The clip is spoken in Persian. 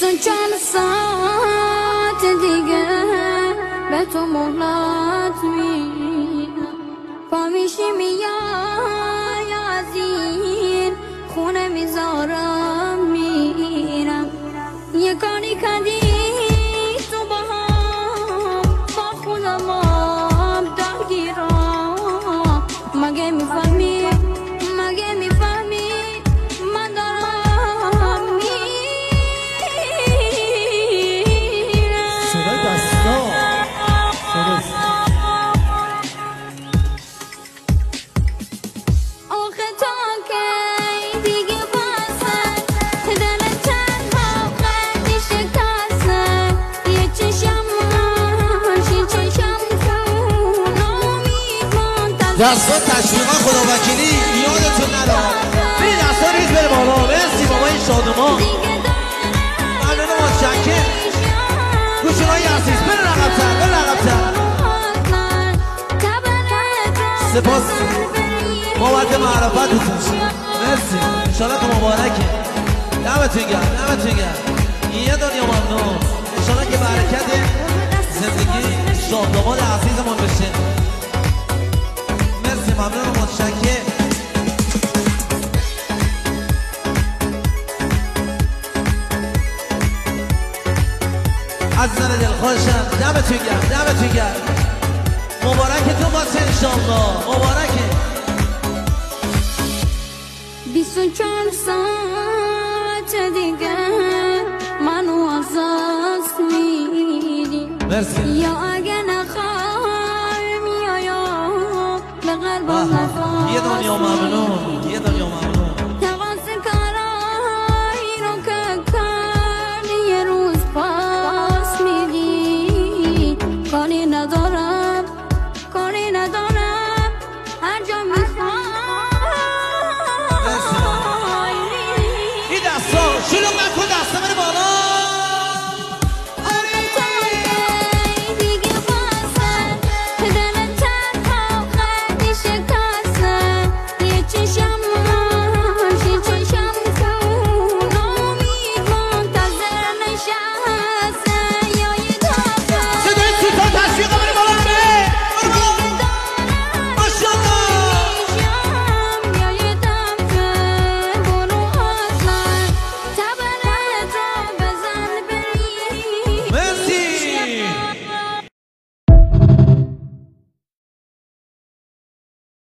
24 ساعت دیگه به تو مهلت میدم، پا میشی میای از این خونه میذارم میرم. یه کاری کردی تو با هم با خودم هم درگیرم. مگه میفهمی من دارم میرم. صدای دستا آخه تا که دیگه بسه دل تنها خیلی شکسته. یه چشم خون امید منتظر. دستا تشویقا خدا وکیلی یادتون نره. بری دستا ریز بره بالا. مرسی بابا این شادما ممنون متشکر. گوشونای عزیز بره رقبتر سپاس بابت معرفتتون. مرسی انشالله که مبارکه. دمتون گرم یه دنیا ممنون. انشالله که برکت زندگی شادمان عزیزمون بشه. مرسی ممنون و متشکر. عزیزان دلخوشم دمتون گرم. مبارکتون باشه انشالله. مبارکه. 24 ساعت دیگه منو از دست میدی. مرسی. یا اگه نخوای میایم به قلبم نفس. یه دنیا ممنون.